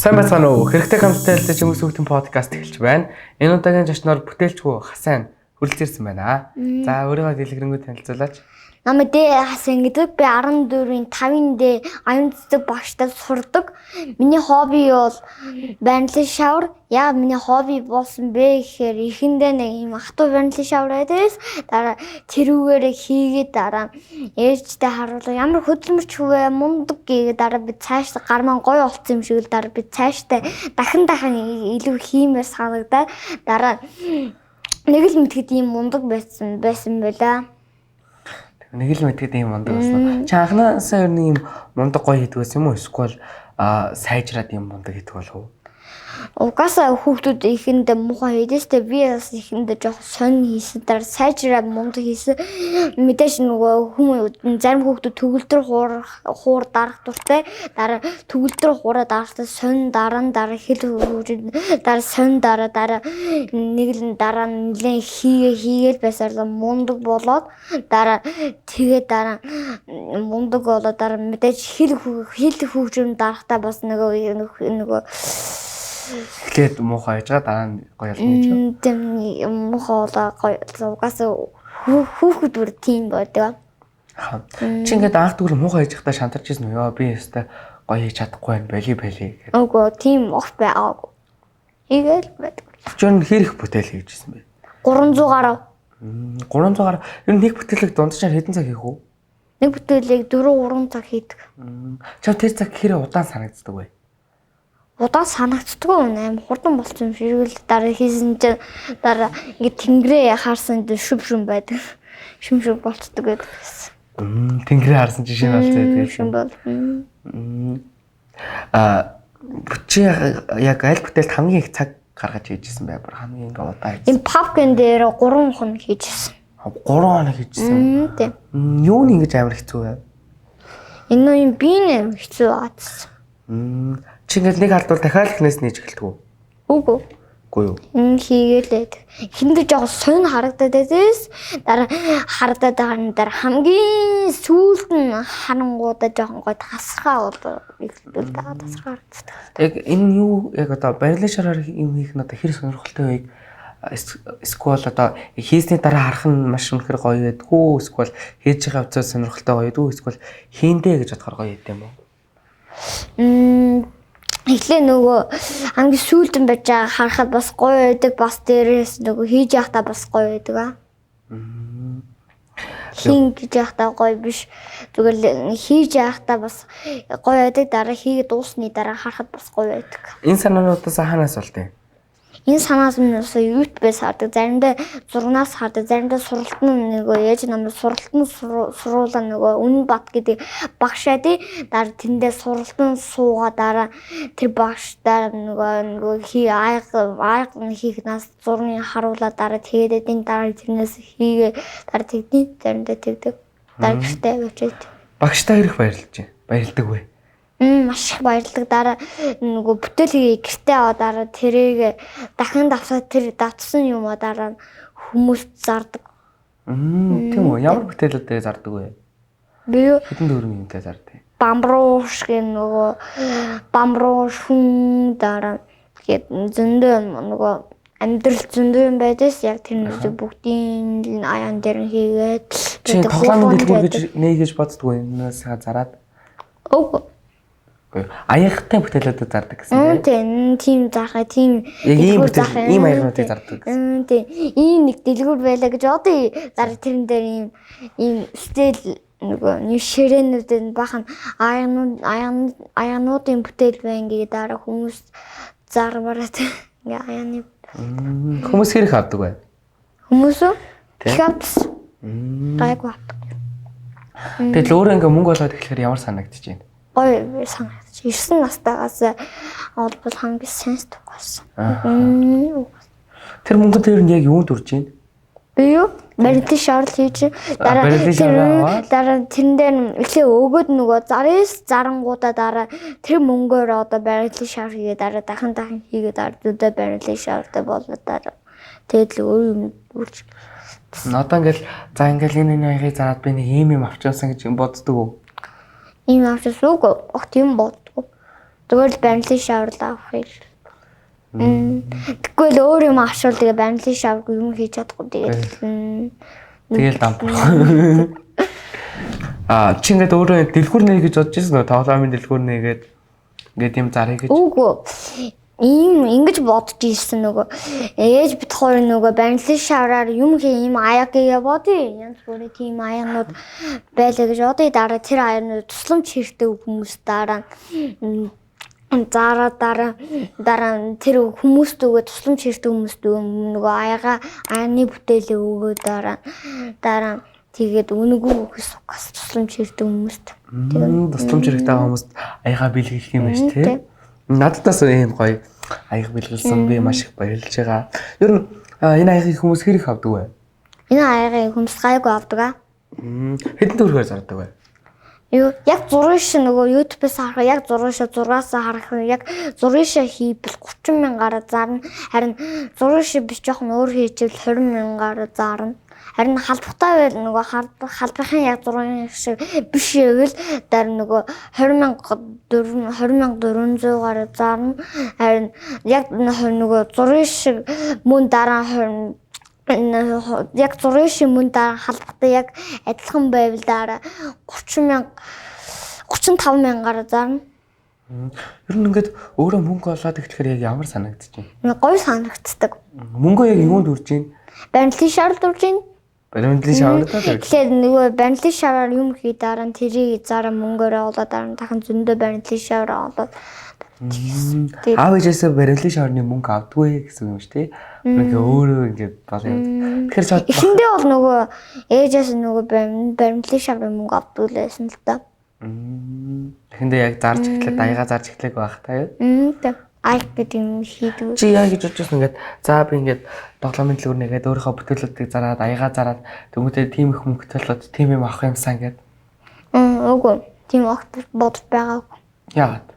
Сайн байцгаана уу? Хэрэгтэй хамттай хүмүүс хүүхдийн подкаст эхэлж байна. Энэ удаагийн зочноор бүтээлчгүй Хасан хүрэлц ирсэн байна. За өөрийгөө дэлгэрэнгүй танилцуулаач. Намайг Хасан гэдэг. Би 14-ийн 5-нд аюун цэцэг багштай сурдаг. Миний хобби бол барилгын шавар. Яг миний хобби болсон бэ гэхээр эхэндээ нэг юм хатуу барилгын шавар байдээс. Дараа тэрүүгээр хийгээд дараа ээжтэй харуулга ямар хөдөлмөрч хүвэ мундаг гээ дараа би цаашдаа гармаа гоё болцсон юм шиг л дараа би цаашдаа дахин илүү хиймээр санагдаад дараа нэг л мэдхэд ийм мундаг байсан байлаа. Нэг л мэдгээд ийм мундаг байсан. Чи анхнаасаа ер нь ийм мундаг гоё хийдэг байсан юм уу? Эсвэл сайжраад ийм мундаг хийдэг болов уу? Угаасаа хүүхдүүд ихэндээ муухай хийдээстэй би бас ихэндээ жоох сонь хийсэн дараа сайжраад мундаг хийсэн. Мэдээж нөгөө зарим хүүхдүүд төгөлдөр хуур дарах дуртай. Дараа төгөлдөр хуураа дарахтаа сонь дараа хэл хөвжид дараа сонь дараа нэг л дараа нэлээ хийгээл байсаар мундаг болоод дараа мундаг болоод дараа мэдээж хэл хөвжид дарахтаа бас нөгөө Эхлээд муухай яжгаа дараа нь гоё болно гэж. Тийм муухай гоё угаасаа хүүхэд бүр тийм байдаг. Чи ингээд анх түгэл муухай яжгахдаа шантарч ирсэн үү? Яа би ястаа гоё хийж чадахгүй байна бали гэх. Үгүй тийм ох байаагүй. Игээл байдаг. Чи юу хэрэг бүтээл хийжсэн бэ? 300 гаруй. 300 гаруй. Ер нь нэг бүтээлийг дунджаар хэдэн цаг хийх үү? Нэг бүтээлийг 4-3 цаг хийдэг. Чи тэр цаг хэрэг удаан санагддаг вэ? Удаа санагддаггүй аим хурдан болсон юм шиг л дараа хийсэн чинь дараа ингэ тэнгэрээ харсан шүм байдаг. Шүм болцдог гэдэг. Тэнгэрээ харсан чинь шин болцдог гэдэг. Шүм бол. Чи яг аль бүтээлд хамгийн их цаг гаргаж хийжсэн бай. Хамгийн ингээ удаа хийжсэн. Энэ папкин дээр 3 хоног хийжсэн. 3 хоног хийжсэн. Тийм. Юу нь ингэж амар хэцүү вэ? Энэ юм би нэр хэцүү аадсан. Чи ингээд нэг халдвар дахиад ихнээс нээж эхэлдэг үү? Үгүй. Үгүй юу. Хийгээд хиндэ жоо сонь харагдаад байдээс дараа харагдаад байгаа хамгийн сүүлд нь харангуудаа жоохон гой тасархаа бол ихлбэл тасархаа харагддаг. Яг энэ юу яг одоо барилгын шараар юм хийх нь одоо хэр сонирхолтой вэ? Эсвэл одоо хийсний дараа харах нь маш үнэхээр гоё байдгүй. Эсвэл хийж байгаа явцад сонирхолтой гоё байдгүй. Эсвэл хийндэ гэж бодохоор гоё байд юм уу? Эхлээ нөгөө хамгийн сүүлд нь байж байгаа харахад бас гоё байдаг. Бас дээрээс нөгөө хийж явахдаа бас гоё байдаг. Хийн гэж явахдаа гоё биш. Зүгээр хийж явахдаа бас гоё байдаг. Дараа хийгээд дуусны дараа харахад бас гоё байдаг. Энэ санаануудаас хаанаас болтой? Энэ санаас нь юут байс хардаг. Заримдаа зурнаас хардаг. Заримдаа суралт нь нөгөө ээж намайг суралт нь суруулаа нөгөө Үнэн Бат гэдэг багшаа тий. Дараа тэндээ суралт нь суугаа дараа тэр багштай нөгөө айг хийх нас зурны харуулаа дараа тэгээд энэ дараа тэрнээс хийгээ дараа тэгний заримдаа тэгдэг. Дараа гэртээ авчиж. Багштай хэрэг баярлдаг вэ? Маш их баярлаг. Дараа нөгөө бүтээлийг гэртээ аваад дараа тэрийг дахин тэр давтсан юм аа дараа хүмүүст зардаг. Тийм үү? Ямар бүтээлүүдээр зардаг вэ? Би хэдэн төгрөгийн юмтай зардаг? Бамбрууш гэх нөгөө бамбрууш хүн дараа тэгээд зөндөө нөгөө амьдрал зөндөө юм байдээс яг тэрнээс бүгдийн аян дээр нь хийгээд тэгээд тоглоомын дэлгүүр гэж нээгэж боддгоо энэс зараад. Аяхтай бүтээлүүдэд зардаг гэсэн тийм зархаа тийм ийм аягнуудыг зардаг гэсэн. Тийм ийм нэг дэлгүүр байлаа гэж одоо дараа тэрэн дээр ийм стил нөгөө ширээнүүдэн бахан аянуудын бүтээл байна гэдэг дараа хүмүүс зарвараад ингээ аяны хүмүүс хэрэг авдаг бай. Хүмүүс үү? Тэгээс гайгүй авдаг. Тэгэл өөрөө ингээ мөнгө олоод эхлэхээр ямар санагдаж байна? Гоё санагдаж. 9 настайгаас олбол хамгийн сенситив болсон. Тэр мөнгө дээр нь яг юунд үрж байна? Би юу? Барилгын шавар хийж дараа тэрэн дээр эхлээ өгөөд нөгөө зарангуудаа дараа тэр мөнгөөр одоо барилгын шавар хийгээд дараа дахин хийгээд ардуудаа барилгын шавартай болоод дараа тэгэл өөр юм үрж. Одоо ингээл за ингээл энэ аягийг зараад би нэг ийм юм авчихсан гэж боддог уу? Ийм авчихсан уу? Тийм боддог. Зүгээр л баримлын шавар л авах юм. Тэгвэл өөр юм авчвал тэгээ баримлын шавар юм хийж чадахгүй тэгэл дампах. Чи ингээд өөрөө дэлгүүр нэ гэж бодож байсан нөө тоглоомын дэлгүүр нэгээд ингээд юм зарыг гэж. Үгүй. Ингэж бодож ирсэн нөгөө ээж бит хоёр нөгөө баримлын шавраар юм ийм аяг гээ бодъё. Янз бүрийн тийм аягнууд байлаа гэж бодъё. Дараа тэр аягнууд тусламж хэрэгтэй хүмүүс дараа тэр хүмүүст өгөө тусламж хэрэгтэй хүмүүст нөгөө аяны бүтээлээ өгөө дараа тэгээд үнэгүй хөөс тусламж хэрэгтэй хүмүүст. Тусламж хэрэгтэй хүмүүст аяга бэлгэх юм байна тий. Надаас ийм гоё аяг бэлгэлсэн би маш их баярлж байгаа. Ер нь энэ аягийг хүмүүс хэрэг авдаг вэ? Энэ аягийг хүмүүс гайгүй авдаг аа. Хэдэн төгрөгөөр зардаг вэ? Яг зургийн шиг нөгөө YouTube-ээс харах яг зургийн шиг 6-аас харах яг зургийн шиг хийвэл 30 мянгаар зарна. Харин зургийн шиг биш жоохон өөр хийчихвэл 20 мянгаар зарна. Харин халбахтай байл нөгөө халбахын яг зургийн шиг биш байвал дараа нөгөө 20,400-аар зарна. Харин яг нөгөө зургийн шиг мөн дараа яг зургийн шиг мөн дараа халбахтай яг адилхан байвал дараа 35,000-аар зарна. Ер нь ингээд өөрөө мөнгө олоод ихлэхээр яг ямар санагдаж байна? Гоё санагддаг. Мөнгөө яг юунд үрж байна? Баримлын шавард үрж байна. Баримлын шавард уу? Тэгэхээр нөгөө баримлын шавар юм хий дараа нь тэрийг зараа мөнгөөрөө олоод дараа нь дахин зөндөө баримлын шавар олоод аав ээжээсээ баримлын шаварны мөнгө авдгүй гэсэн юм шүү дээ. Ингээ өөрөө ингээд болоо. Тэгэхээр эхэндээ бол нөгөө ээжээс нөгөө баримлын шаврын мөнгө авдаг лээсэн л та. Эхэндээ яг зарж эхлээд аяга зарж эхлэх байх та юу? Аяг гэдэг юм хийдэг. Чи яа гэж бодож байна ингээд за би ингээд тоглоомын дэлгүүр нэгээд өөрийнхөө бүтээлүүдийг зараад аяга зараад тэмүүдээ тийм их мөнгө төлөөд тийм юм авах юмсан гэдэг. Үгүй тийм огт бодож байгаагүй. Яагаад?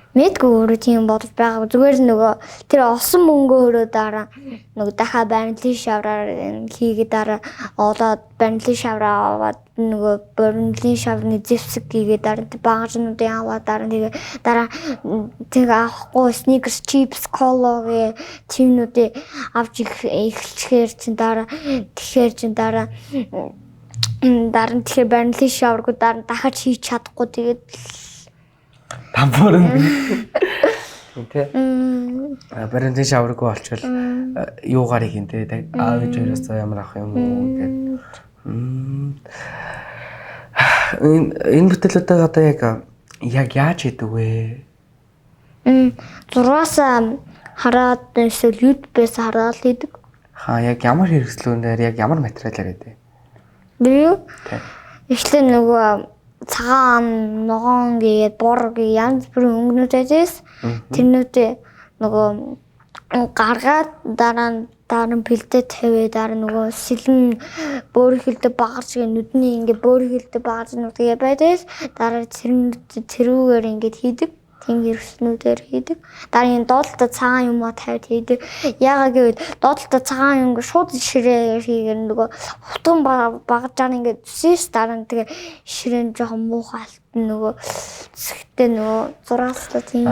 Мэдгүй өөрөө тийм бодож байгаагүй. Зүгээр л нөгөө тэр олсон мөнгөөрөө дараа нөгөө дахиад баримлын шавраар хийгээд дараа олоод баримлын шавраа аваад нөгөө баримлын шаврны зэвсэг хийгээд дараа багажнуудыг аваад дараа тэгээ авахгүй сникерс, чипс, кологийн тиймнүүдийг авч эхлэхээр чин дараа тэгэхээр баримлын шавргуу дараа дахиж хийж чадахгүй тэгээд Тамбурын тий. Баримлын шавргүй болчихвол юугаар их юм те аав ээж хоёроос ямар авах юм уу гэдэг. Энэ бүтээлүүдээ одоо яг яаж хийдэг вэ? 6-аас хараад эсвэл YouTube-ээс хараад хийдэг. Яг ямар хэрэгслүүнээр яг ямар материалаар хийдэг? Би юу? Эхлээ нөгөө цагаан, ногоон гээд бор гээд янз бүрийн өнгөнүүдээс тэрнүүдээ нөгөө гаргаад дараа нь бэлдээ тавиад дараа нөгөө сэлэн бөөрхөлдөг багарч гээ нүдний ингээ бөөрхөлдөг багарч нүдгээ байдээс дараа тэрүүгээр ингээд хийдэг. Тийм хэрэгслүүдээр хийдэг. Дараа энэ доотлоо цагаан юмаа тавьад хийдэг. Яагаад гэвэл доотлоо цагаан юм шууд ширээ хийгээр нөгөө хутган багажаар ингээд зүсээс дараа нь тэгээ ширээ жоохон муухай алтан нөгөө зэгтээ нөгөө зураалтай тийм.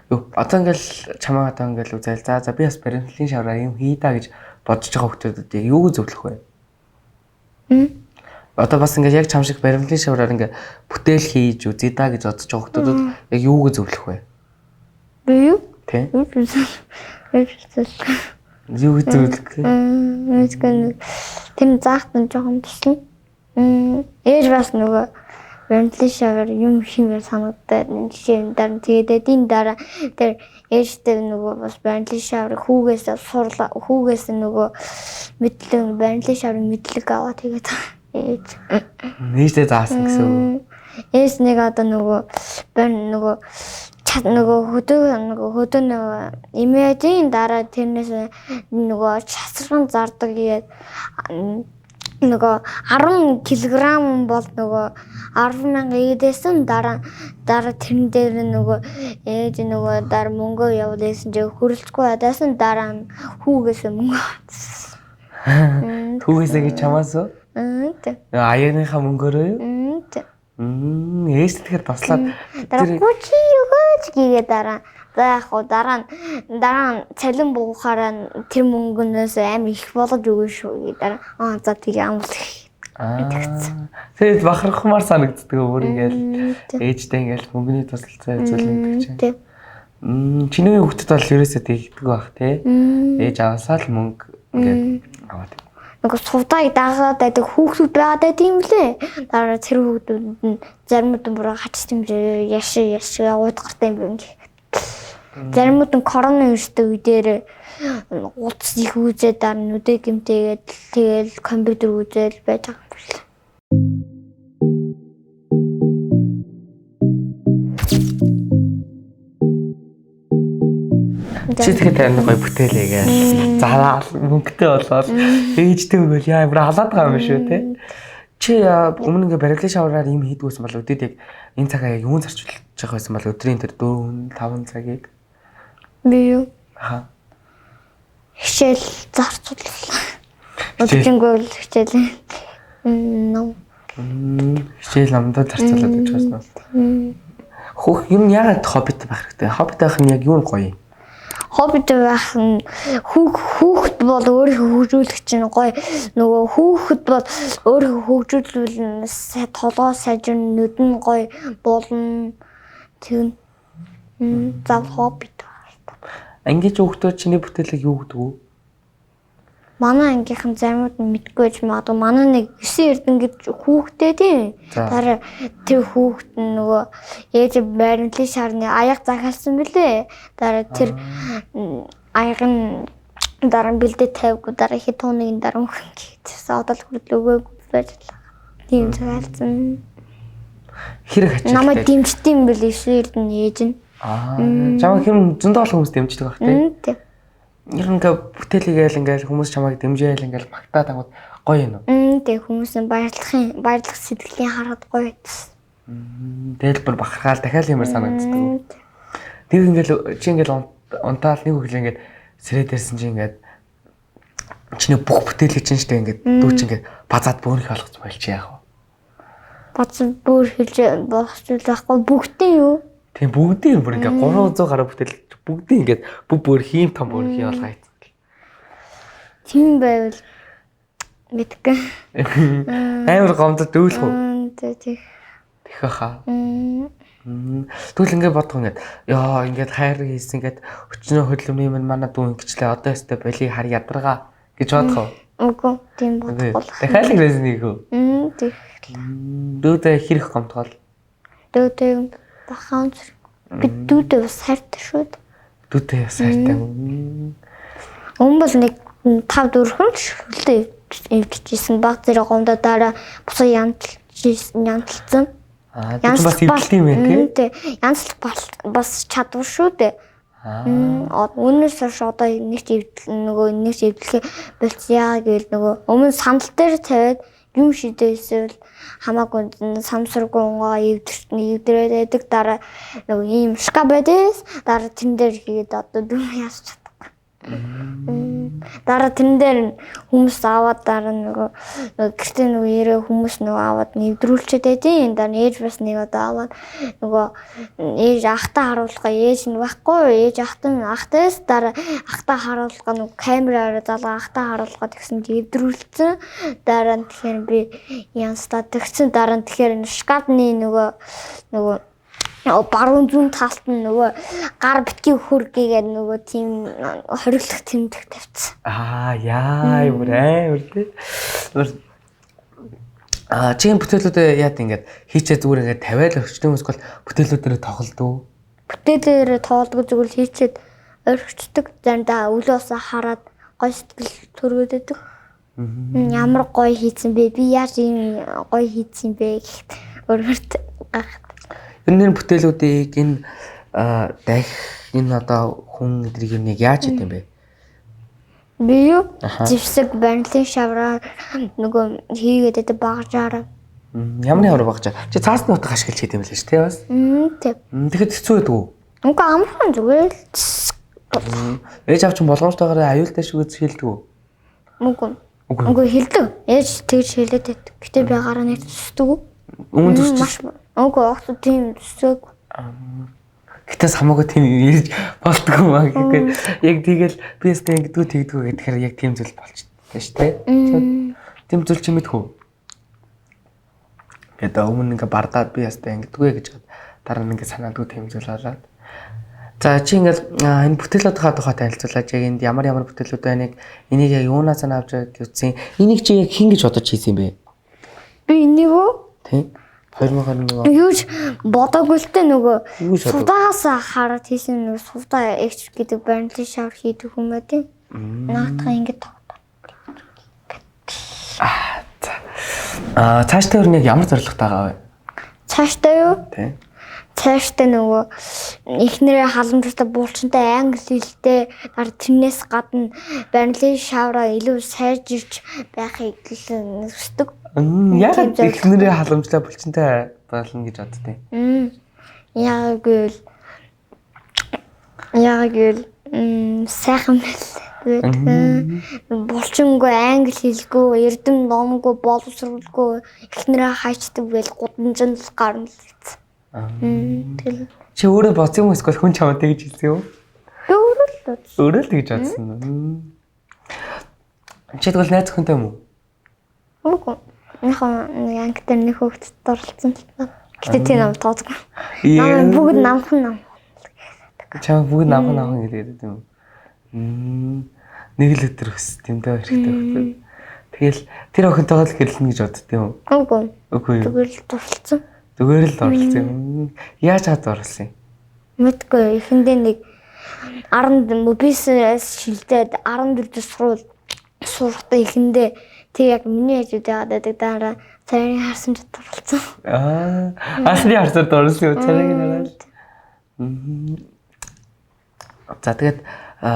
Юу одоо ингээл чамаа одоо ингээл үзэл за би бас баримтлын шавраа юм хий да гэж бодож байгаа хүмүүсүүдийг юу зөвлөх вэ? Одоо бас ингээд яг чам шиг баримтлын шавраар ингээд бүтээл хийж үзье да гэж бодож байгаа хүмүүсүүд яг юуг зөвлөх вэ? Би юу? Тэ? Юу зөвлөх? Тэр заахтан жоохон туслана. Ээж бас нөгөө баримтлын шавар юм хэмээр санагдаад жишээ нь дараа тэгээд эдийн дараа тэр ээжтэй нөгөө бас баримтлын шавар хүүгээс нөгөө мэдлэг баримтлын шаврын мэдлэг аваад тэгээд Нээжтэй заасан гэсэн үг. Ээс нэг одоо нөгөө хөдөө имэдийн дараа тэрнээс нөгөө часран зардаг гээд нөгөө 10 кг бол нөгөө 10,000 эдээсэн дараа тэрэн дээр нөгөө ээж нөгөө дараа мөнгөө явуулсан чинь хөрөлцгүй байдаасан дараа нь хүүгээс мөнгө Хүүгээсээ гэж чамаас уу? Аяныхаа мөнгөөрөө юу? Ээж тэгэхээр туслаад дараа гүчи өгөөч гээгээ дараа. За яг хуу дараа нь цалин буугахаараа тэр мөнгөнөөс амар их болгож өгнө шүү гээ дараа. За тэгээ амлах. Тэгээд бахархмаар санагддаг өөр ингээл ээжтэй ингээл мөнгөний тусалцаа үзүүлнэ гэж. Тийм. Чиний хүүхдэд бол ерөөсөө тэгдэг байх те. Ээж аваасаа л мөнгө ингээд аваад. Нөгөө сувдаг дагаад байдаг хүүхдүүд байгаад тийм лээ. Дараа тэр хүүхдүүд нь заримуд нь бүр хач тэмжээ яш уудгартай юм байна. Заримуд нь коронавирустэй үедээ утас их үзээд дараа нүдэ гэмтээгээд тэгэл компьютер үзэл байж байгаа юм байна. Чи тэгэхээр тань гоё бүтээлээгээл залаа мөнгөтэй болоод ээжтэй өгөөл яа бүр халаад байгаа юм шүү те. Чи өмнө ингээ барилгын шавраар юм хийдгүйсэн бол өдөрт яг энэ цагаа яг юун зарчуулж байгаа байсан бол өдрийн тэр 4-5 цагийг би юу аа хичээл зарцууллаа. Өдөржингөө хичээл ном хичээл номдоо зарцуулаад гэж байна. Хөх юм яагаад хоббит байх хэрэгтэй? Хоббит байх нь яг юу гоё юм? Хоббит байх нь хүүхэд бол өөрийнхөө хөгжүүлэх чинь гоё. Нөгөө хүүхэд бол өөрийнхөө хөгжүүлвэл толгой сайжирна, нүдэн гоё болно. Тийм. За хоббит. Ангиж хүүхдүүд чиний бүтээлэг юу гэдэг вэ? Манай ангийнхан заримуд нь мэдгүй ч магадгүй манай нэг 9 эрдэн гэж хүүхдээ тийм. Дараа тэр хүүхд нь нөгөө ээж баримтлын шарны аяг захиалсан бэлээ. Дараа тэр аяг нь дараа бэлдээ тавьгүй дараа хит тууны дараа мөхөн гэсэн одол хүртэл өгөөгүй байж л. Тийм захиалсан. Хэрэг ачаа. Намайг дэмждэг юм бэл 9 эрдэн ээж нь. Чамайг хэм зөндөө олон хүмүүс дэмждэг байх тийм. Ер нь ингээ бүтээлгээл ингээл хүмүүс чамайг дэмжээл ингээл магтаад ангууд гоё юм уу? Тэг хүмүүс нь баярлах сэтгэлийн хараад гоё байсан. Тэгэл бүр бахархаал дахиад юмар санагддаг. Тэр ингээл чи ингээл унтаал нэг хөглөө ингээд сэрээ дээрсэн чи ингээд чиний бүх бүтээлийг чинь штэ ингээд дүүч ингээд базаад бөөнх болгоц болж яах вэ? Базаад бүр хэлж болохгүй байхгүй бүгдээ юу? Тийм бүгдийн бүр ингээд 300 гаруй бүтээл бүгдийн ингээд бүр хийм том бүр хий болгоо ийцэн. Тийм байвал мэдгүй. Амар гомдод дүүлэх үү? Тэг. Тэх хаа. Тэгвэл ингээд бодох ингээд яа ингээд хайр хийсэн ингээд өчнөө хөдөлмөрийн минь манай дүү ингэчлээ одоо өстэй боли хар ядаргаа гэж бодох уу? Үгүй тийм бодохгүй. Дахиад л нэг үү? Тэг. Дүүдээ хэрэг гомдгол. Дүүдээ бахан би дүүдээ бас хайртай шүү дээ. Дүүдээ бас хайртай. Өмнө бол нэг 5-4 хүн шүлтэй эвдчихсэн баг зэрэг гомдоо дараа бусаа янталцсан. Янз бас эвдэлт юм байна тий. Янз бас чадвар шүү дээ. Өнөөс хойш одоо нэг ч эвдэлхээ болцъя гэвэл нөгөө өмнө сандал дээр тавиад юм шидэсэл хамаагүй самсаргүй унгаа эвдрээд байдаг дараа нөгөө ийм шкаф байдээс дараа тэн дээр хийгээд одоо дүн яас чадахгүй. Дараа тэн дээр хүмүүс аваад дараа нөгөө гэртээ нөгөө ярээ хүмүүс нөгөө аваад нэвдрүүлчихэд байдیں۔ Дараа ээж бас нэг одоо аваад нөгөө ээж ахтаа харуулгаа ээж нь байхгүй ээж ахтаас дараа ахтаа харуулгаа нөгөө камераар залгаа ахтаа харуулгаа тэгсэн нэвдрүүлсэн. Дараа нь тэгэхээр би янстаа тэгсэн дараа нь тэгэхээр шкафны нөгөө баруун зүүн талд нь нөгөө гар битгий хөргийгээд нөгөө тийм хориглох тэмдэг тавьчихсан. Яа юм амар тий. Чин бүтээлүүд яад ингээд хийчээ зүгээр ингээд тавиал өчтөн хүмүүс бол бүтээлүүдээр тоглодог. Бүтээлээр тоглодог зүгээр хийчээд орхичдаг. Заримдаа өлөөсөө хараад гоё сэтгэл төрөөд байдаг. Ямар гоё хийцэн бэ? Би яаж ийм гоё хийцэн бэ гэхэд өөрөөрт гахт. Энэ бүтээлүүдийг энэ энэ одоо хүн эдрийг нэг яаж хийдэм бэ? Би юу? Зэвсэг барилгын шавраар нөгөө хийгээд байдаг багажаар. Ямар хавар багажаа? Чи цаасны утга ашиглаж хийдэм байлээ шүү дээ бас. Тийм. Тэгэхэд хэцүү байдаг уу? Үгүй амархан зүгээр л. Ээж авч болгоомжтойгоор аюултай шиг үз хэлдэг үү? Үгүй хэлдэг. Ээж тэгж хэлээд байдаг. Гэтэ би гараа нэг төсдөг үү? Өмнө зүсч. Үгүй огт тийм зүсэг. Гэтээс хамаагүй тийм ярьж болтгоо маа гэхэд яг тэгэл би өстө ингэдэггүй тэгдэггүй гэхээр яг тийм зүйл болчихсон шүү дээ. Тийм зүйл чи мэдхүү. Гэдэг өмнө ингээ бардаад би өстө ингэдэггүй гэж дараа нь ингээ санаадгүй тийм зүйл болоод. За чи ингээл энэ бүтээлүүдийнхаа тухай танилцуулаач. Яг энд ямар бүтээлүүд байныг энийг яг юунаас нь авч үзсэн. Энийг чи яг хин гэж бодож хийсэн юм бэ? Би энийг үү? Тийм. 2021 юуж бодоогүй л дээ нөгөө сувдаас хараад хийсэн нөгөө сувдаа экч гэдэг баримтлын шавар хийдэг юм байна тийм. Наатах ингэ тогтоо. Цаашдаа юу нэг ямар зорилготой байгаа вэ? Цаашдаа юу? Тийм. Цаашдаа нөгөө эхнэрээ халамжтай булчинтай англи хэлтэй тэрнээс гадна баримтлын шавраа илүү сайжирч байхыг хүсдэг. Яг эхнэрээ халамжлаа булчинтай болно гэж боддیں۔ Яг сайхан байл. Булчингүй англи хэлгүй, эрдэм номгүй, боловсруулгүй эхнэрээ хайчдаг байл гудамжинд л гарна л гэсэн. Чи өөрөө бодсон юм эсвэл хүн чамд тэгж хэлсэн юу? Өөрөө л тэгж бодсон. Чи тэгвэл найз хүнтэй юм уу? Үгүй. Яг ангитэр нэг хөвгт дурлцсан л та. Гэтэ тийм нам тооцгүй. Нам бүгд намхан нам. Чам бүгд намхан гэдэг юм. Нэг л өдөр өс тэмдээ хэрэгтэй байна. Тэгэл тэр охинтойгоо л гэрлэнэ гэж боддtiin юм. Үгүй. Зүгээр л дурлцсан. Зүгээр л дурлцсан юм. Яаж хаад дурлсан юм? Мэдгүй эхэндээ нэг 10 бизнес шилдээд 14 дэх суурьтай эхэндээ тэг яг миний хажууд яваад байдаг дараа царийн харсан ч дурлцсан. Асны харсаар дурлсан юм царийн хараад. За тэгээд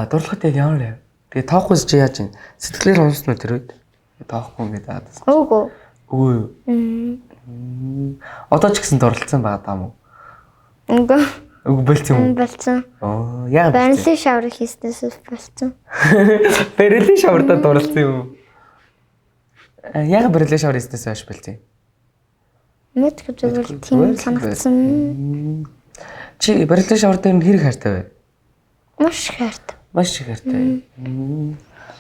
дурлахад яг ямар вэ? Тэгээ тоохгүйс чи яаж юм? Сэтгэлээр унсан уу тэр үед? Тоохгүй ингээд аадсан. Үгүй юу? Одоо ч гэсэн дурлцсан байгаа даа мó. Үгүй болцсон юм. Болцсон. Яг баримтлын шавар хийснээс болцсон. Баримтлын шавартаа дурлцсан юм. Яг баримтлын шавар хийснээс хойш болцсон. Мэдгүй зүгээр тийм санагдсан. Чи баримтлын шавар дээр нь хэрэг хайртай вэ? Маш хайртай. Маш хайртай.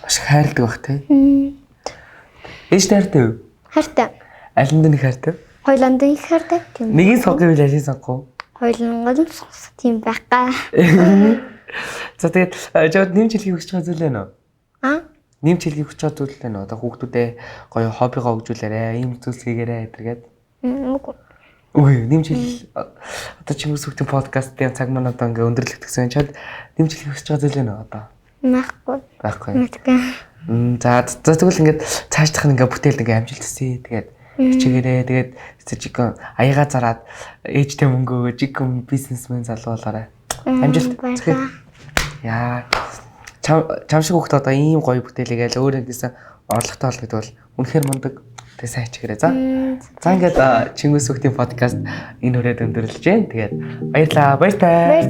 Маш хайрладаг бах тий. Эш хайртай юу? Хайртай. Алинд нь хайртай? Хойлонд их хайртай. Нэгийг сонгох үйл ажил сонгох уу? Хойлонгод сонгох тийм байгаа. За тэгээд жоод нэмж хэлхийг хүсэж байгаа зүйл байна уу? Нэмж хэлхийг хүсэж байгаа зүйл байна уу? Одоо хүүхдүүдээ гоё хоббигоо хөгжүүлээрэ, ийм зүйлс хийгээрэй гэдэргээд. Үгүй нэмж хэл одоо чи хүмүүсийн подкастын цаг маань одоо ингээ өндөрлөгдсөн. Чад нэмж хэлхийг хүсэж байгаа зүйл байна уу одоо? Байхгүй. За тэгвэл ингээд цаашдах нь ингээ бүтээлд ингээ амжилт хүсье. Тэгээд хичээгээрээ тэгээд жигэн аяга зараад ээжтэй мөнгө өгөө жигэн бизнесмен залуу болоорой. Амжилт. Яа. Чам шиг хүүхд одоо ийм гоё бүтээлийгээл өөр ингэсэн орлоготой бол гэдэг бол үнэхээр мундаг. Тэгээ сайн хичээгээрэй. За ингээд Чингис хүүхдийн подкаст энэ хүрээд өндөрлөж जैन. Тэгээд баярлаа. Баяртай.